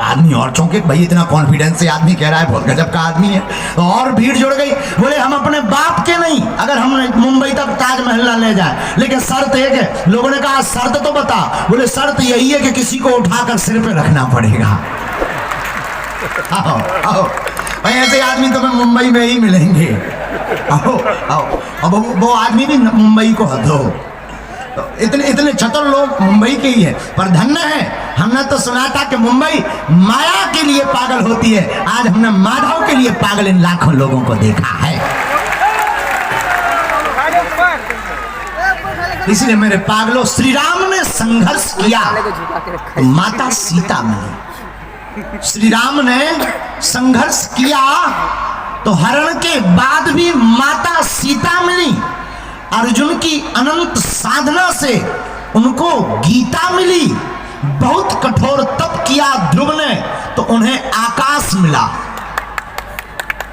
आदमी और चौंके, भाई इतना कॉन्फिडेंस से आदमी कह रहा है बहुत गजब का आदमी है। तो और भीड़ जुड़ गई। बोले हम अपने बाप के नहीं, अगर हम मुंबई तक ताजमहल ना ले जाए, लेकिन शर्त एक है। लोगों ने कहा शर्त तो बता। बोले शर्त यही है कि किसी को उठाकर सिर पे रखना पड़ेगा। आओ आओ भाई, ऐसे आदमी तुम्हें मुंबई में ही मिलेंगे। आओ आओ। अब वो आदमी भी मुंबई को हद हो। तो इतने चतुर लोग मुंबई के ही है। पर धन्य है, हमने तो सुना था कि मुंबई माया के लिए पागल होती है। आज हमने माधव के लिए पागल इन लाखों लोगों को देखा है। इसलिए मेरे पागलों, श्री राम ने संघर्ष किया तो माता सीता मिली। श्री राम ने संघर्ष किया तो हरण के बाद भी माता सीता मिली। अर्जुन की अनंत साधना से उनको गीता मिली। बहुत कठोर तप किया ध्रुव ने तो उन्हें आकाश मिला।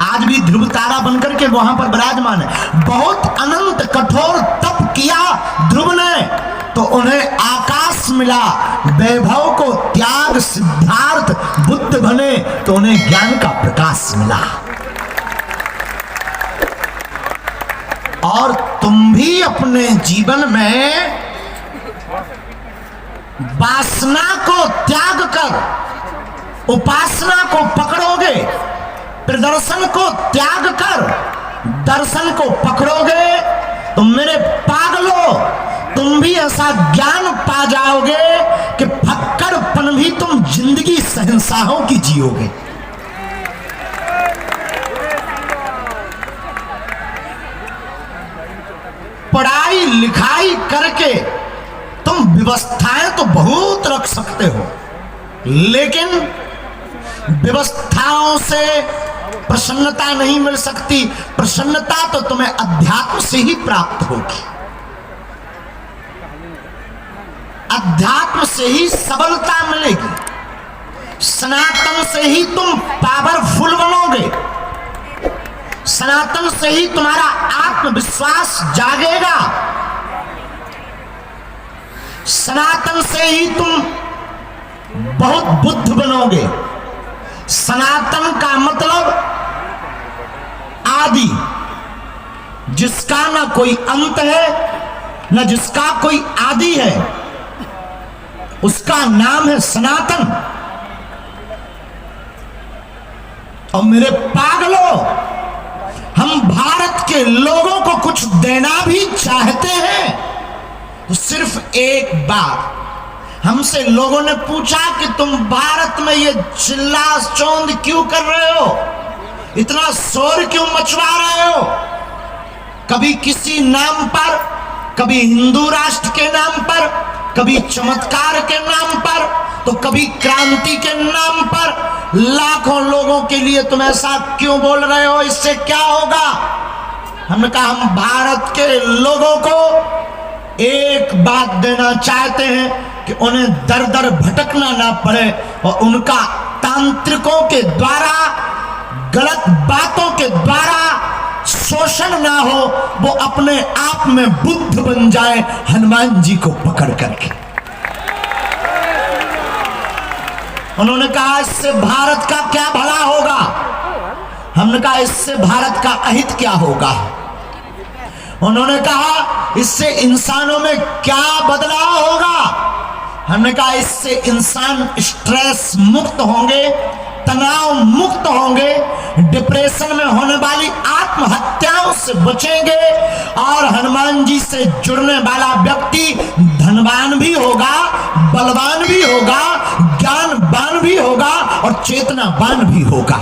आज भी ध्रुव तारा बनकर के वहां पर विराजमान है। बहुत अनंत कठोर तप किया ध्रुव ने तो उन्हें आकाश मिला। वैभव को त्याग सिद्धार्थ बुद्ध बने तो उन्हें ज्ञान का प्रकाश मिला। और तुम भी अपने जीवन में वासना को त्याग कर उपासना को पकड़ोगे, प्रदर्शन को त्याग कर दर्शन को पकड़ोगे तो मेरे पागलों, तुम भी ऐसा ज्ञान पा जाओगे कि फक्कड़पन भी तुम जिंदगी शहंशाहों की जियोगे। पढ़ाई लिखाई करके तुम व्यवस्थाएं तो बहुत रख सकते हो, लेकिन व्यवस्थाओं से प्रसन्नता नहीं मिल सकती। प्रसन्नता तो तुम्हें अध्यात्म से ही प्राप्त होगी। अध्यात्म से ही सबलता मिलेगी। सनातन से ही तुम पावरफुल बनोगे। सनातन से ही तुम्हारा आत्मविश्वास जागेगा। सनातन से ही तुम बहुत बुद्ध बनोगे। सनातन का मतलब आदि, जिसका ना कोई अंत है ना जिसका कोई आदि है, उसका नाम है सनातन। और मेरे पागलों, हम भारत के लोगों को कुछ देना भी चाहते हैं तो सिर्फ एक बात। हमसे लोगों ने पूछा कि तुम भारत में ये चिल्ला चौंध क्यों कर रहे हो, इतना शोर क्यों मचवा रहे हो, कभी किसी नाम पर, कभी हिंदू राष्ट्र के नाम पर, कभी चमत्कार के नाम पर, तो कभी क्रांति के नाम पर। लाखों लोगों के लिए तुम ऐसा क्यों बोल रहे हो, इससे क्या होगा? हमने कहा हम भारत के लोगों को एक बात देना चाहते हैं कि उन्हें दर दर भटकना ना पड़े और उनका तांत्रिकों के द्वारा, गलत बातों के द्वारा शोषण ना हो। वो अपने आप में बुद्ध बन जाए हनुमान जी को पकड़ करके। उन्होंने कहा इससे भारत का क्या भला होगा? हमने कहा इससे भारत का अहित क्या होगा? उन्होंने कहा इससे इंसानों में क्या बदलाव होगा? हमने कहा इससे इंसान स्ट्रेस मुक्त होंगे, तनाव मुक्त होंगे, डिप्रेशन में होने वाली आत्महत्याओं से बचेंगे और हनुमान जी से जुड़ने वाला व्यक्ति धनवान भी होगा, बलवान भी होगा, ज्ञानवान भी होगा और चेतनावान भी होगा।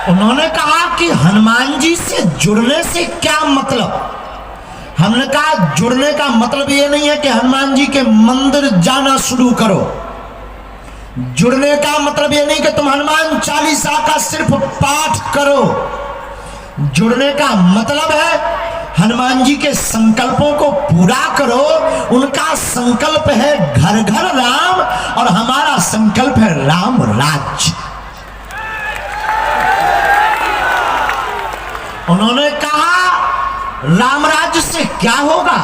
उन्होंने कहा कि हनुमान जी से जुड़ने से क्या मतलब? हमने कहा जुड़ने का मतलब ये नहीं है कि हनुमान जी के मंदिर जाना शुरू करो। जुड़ने का मतलब ये नहीं कि तुम हनुमान चालीसा का सिर्फ पाठ करो। जुड़ने का मतलब है हनुमान जी के संकल्पों को पूरा करो। उनका संकल्प है घर घर राम और हमारा संकल्प है राम राज्य। उन्होंने कहा राम राज्य से क्या होगा?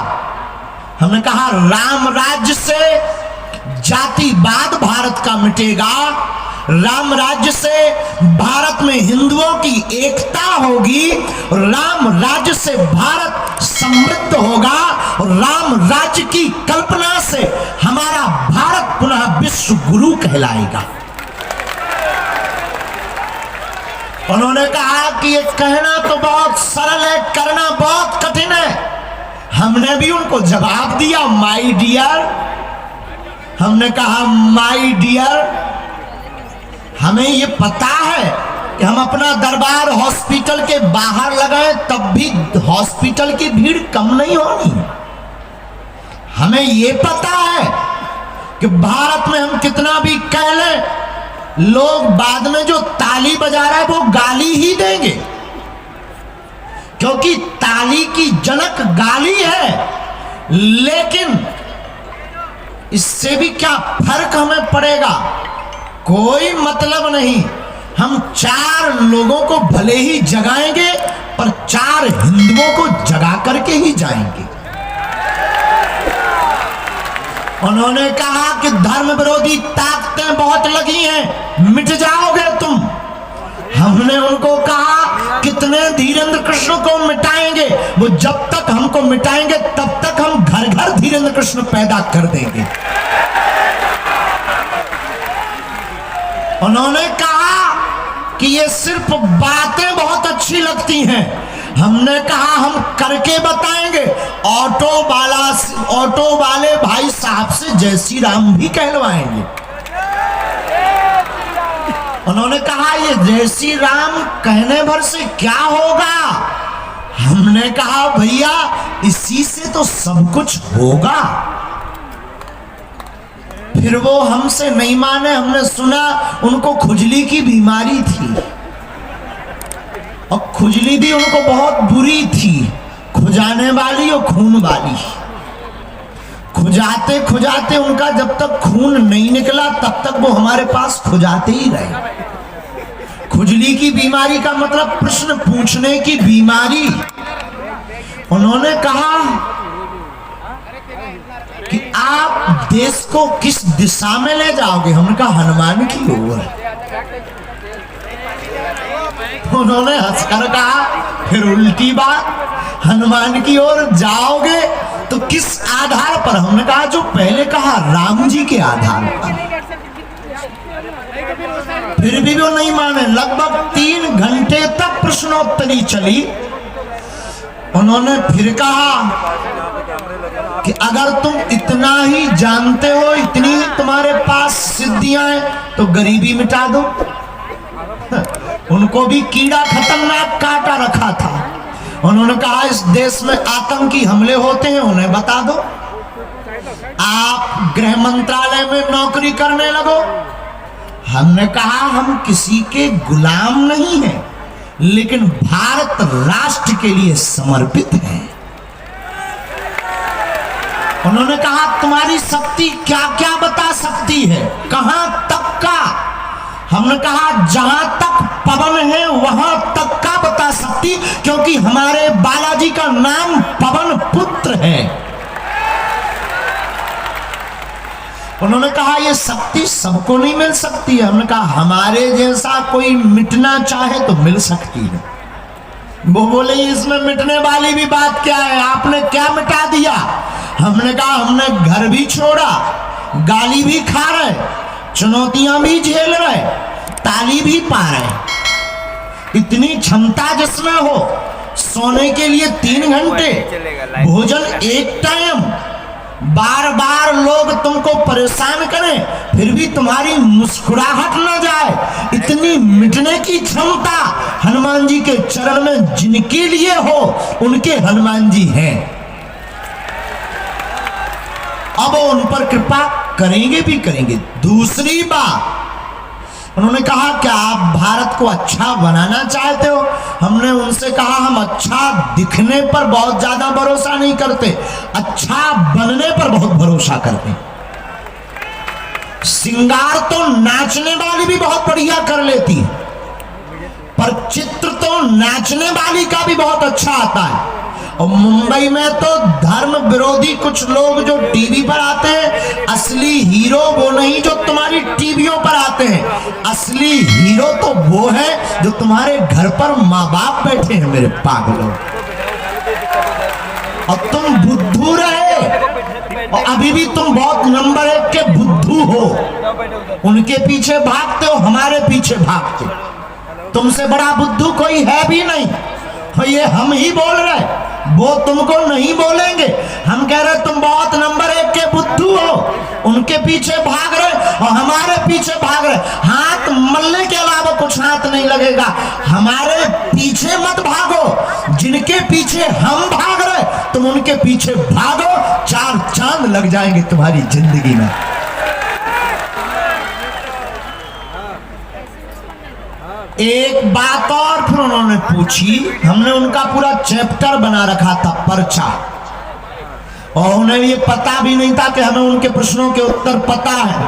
हमने कहा राम राज्य से जातिवाद भारत का मिटेगा, राम राज्य से भारत में हिंदुओं की एकता होगी, राम राज्य से भारत समृद्ध होगा और राम राज्य की कल्पना से हमारा भारत पुनः विश्व गुरु कहलाएगा। उन्होंने कहा कि ये कहना तो बहुत सरल है, करना बहुत कठिन है। हमने भी उनको जवाब दिया माय डियर। हमने कहा माय डियर, हमें ये पता है कि हम अपना दरबार हॉस्पिटल के बाहर लगाएं तब भी हॉस्पिटल की भीड़ कम नहीं होनी। हमें ये पता है कि भारत में हम कितना भी कह लें, लोग बाद में जो ताली बजा रहा है वो गाली ही देंगे, क्योंकि ताली की जनक गाली है। लेकिन इससे भी क्या फर्क हमें पड़ेगा, कोई मतलब नहीं। हम 4 लोगों को भले ही जगाएंगे पर 4 हिंदुओं को जगा करके ही जाएंगे। उन्होंने कहा कि धर्म विरोधी ताकतें बहुत लगी हैं, मिट जाओगे तुम। हमने उनको कहा कितने धीरेन्द्र कृष्ण को मिटाएंगे, वो जब तक हमको मिटाएंगे तब तक हम घर घर धीरेन्द्र कृष्ण पैदा कर देंगे। उन्होंने कहा कि ये सिर्फ बातें बहुत अच्छी लगती हैं। हमने कहा हम करके बताएंगे। ऑटो वाले भाई साहब से जय श्री राम भी कहलवाएंगे। उन्होंने कहा ये जय श्री राम कहने भर से क्या होगा। हमने कहा भैया इसी से तो सब कुछ होगा। फिर वो हमसे नहीं माने। हमने सुना उनको खुजली की बीमारी थी और खुजली भी उनको बहुत बुरी थी, खुजाने वाली और खून वाली। खुजाते खुजाते उनका जब तक खून नहीं निकला तब तक वो हमारे पास खुजाते ही रहे। खुजली की बीमारी का मतलब प्रश्न पूछने की बीमारी। उन्होंने कहा कि आप देश को किस दिशा में ले जाओगे। हमने कहा हनुमान की ओर। उन्होंने हंसकर कहा फिर उल्टी बात, हनुमान की ओर जाओगे तो किस आधार पर। हमने कहा जो पहले कहा राम जी के आधार पर। फिर भी वो नहीं माने। लगभग 3 घंटे तक प्रश्नोत्तरी चली। उन्होंने फिर कहा कि अगर तुम इतना ही जानते हो, इतनी तुम्हारे पास सिद्धियां हैं तो गरीबी मिटा दो। उनको भी कीड़ा खतरनाक काटा रखा था। उन्होंने कहा इस देश में आतंकी हमले होते हैं, उन्हें बता दो। आप गृह मंत्रालय में नौकरी करने लगो। हमने कहा हम किसी के गुलाम नहीं हैं, लेकिन भारत राष्ट्र के लिए समर्पित हैं। उन्होंने कहा तुम्हारी शक्ति क्या क्या बता सकती है, कहां तक का। हमने कहा जहां तक पवन है वहां तक का बता सकती, क्योंकि हमारे बालाजी का नाम पवन पुत्र है। उन्होंने कहा ये शक्ति सबको नहीं मिल सकती है। हमने कहा हमारे जैसा कोई मिटना चाहे तो मिल सकती है। वो बोले इसमें मिटने वाली भी बात क्या है, आपने क्या मिटा दिया। हमने कहा हमने घर भी छोड़ा, गाली भी खा रहे, चुनौतियां भी झेल रहे, ताली भी पा रहे। इतनी क्षमता जिसमें हो, सोने के लिए 3 घंटे, भोजन 1 टाइम, बार बार लोग तुमको परेशान करें फिर भी तुम्हारी मुस्कुराहट न जाए, इतनी मिटने की क्षमता हनुमान जी के चरण में जिनके लिए हो उनके हनुमान जी हैं। अब वो उन पर कृपा करेंगे भी करेंगे। दूसरी बात उन्होंने कहा क्या आप भारत को अच्छा बनाना चाहते हो। हमने उनसे कहा हम अच्छा दिखने पर बहुत ज्यादा भरोसा नहीं करते, अच्छा बनने पर बहुत भरोसा करते हैं। श्रृंगार तो नाचने वाली भी बहुत बढ़िया कर लेती है, पर चित्र तो नाचने वाली का भी बहुत अच्छा आता है। और मुंबई में तो धर्म विरोधी कुछ लोग जो टीवी पर आते हैं, असली हीरो वो नहीं जो तुम्हारी टीवियों पर आते हैं। असली हीरो तो वो है जो तुम्हारे घर पर माँ बाप बैठे हैं मेरे पागलों। और तुम बुद्धू रहे और अभी भी तुम बहुत नंबर 1 के बुद्धू हो। उनके पीछे भागते हो, हमारे पीछे भागते हो। तुमसे बड़ा बुद्धू कोई है भी नहीं। और ये हम ही बोल रहे, वो तुमको नहीं बोलेंगे। हम कह रहे तुम बहुत नंबर 1 के बुद्धू हो, उनके पीछे भाग रहे और हमारे पीछे भाग रहे। हाथ मलने के अलावा कुछ हाथ नहीं लगेगा। हमारे पीछे मत भागो, जिनके पीछे हम भाग रहे तुम उनके पीछे भागो, 4 चांद लग जाएंगे तुम्हारी जिंदगी में। एक बात और फिर उन्होंने पूछी, हमने उनका पूरा चैप्टर बना रखा था पर्चा, और उन्हें ये पता भी नहीं था कि हमें उनके प्रश्नों के उत्तर पता है।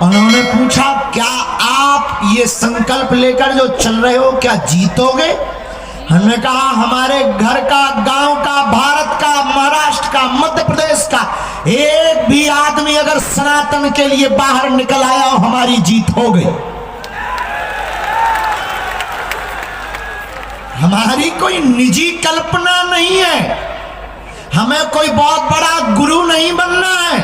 उन्होंने पूछा क्या आप ये संकल्प लेकर जो चल रहे हो क्या जीतोगे? हमने कहा हमारे घर का, गांव का, भारत का, महाराष्ट्र का, मध्य प्रदेश का एक भी आदमी अगर सनातन के लिए बाहर निकल आया हो हमारी जीत हो गई। हमारी कोई निजी कल्पना नहीं है, हमें कोई बहुत बड़ा गुरु नहीं बनना है,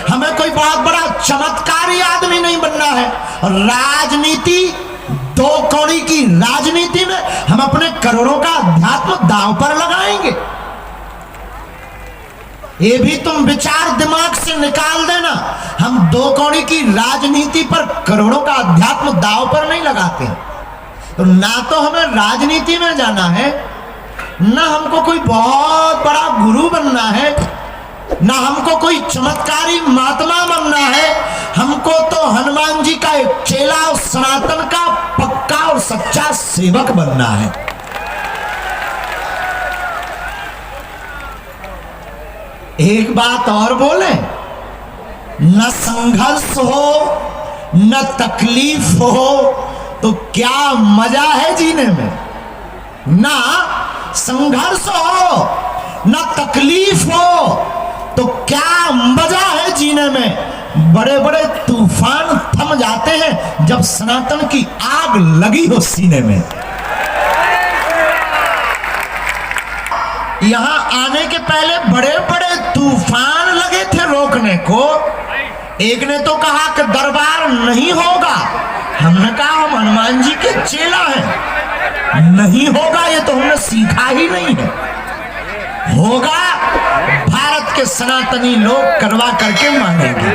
हमें कोई बहुत बड़ा चमत्कारी आदमी नहीं बनना है। और राजनीति, 2 कौड़ी की राजनीति में हम अपने करोड़ों का अध्यात्म दांव पर लगाएंगे। ये भी तुम विचार दिमाग से निकाल देना। हम 2 कौड़ी की राजनीति पर करोड़ों का अध्यात्म दांव पर नहीं लगाते। तो ना तो हमें राजनीति में जाना है, ना हमको कोई बहुत बड़ा गुरु बनना है, ना हमको कोई चमत्कारी महात्मा बनना है। हमको तो हनुमान जी का एक चेला और सनातन का पक्का और सच्चा सेवक बनना है। एक बात और बोले, न संघर्ष हो न तकलीफ हो तो क्या मजा है जीने में। ना संघर्ष हो ना तकलीफ हो तो क्या मजा है जीने में। बड़े बड़े तूफान थम जाते हैं जब सनातन की आग लगी हो सीने में। यहां आने के पहले बड़े बड़े तूफान लगे थे रोकने को। एक ने तो कहा कि दरबार नहीं होगा, हमने कहा हम हनुमान जी के चेला हैं, नहीं होगा ये तो हमने सीखा ही नहीं है। होगा, भारत के सनातनी लोग करवा करके मानेंगे।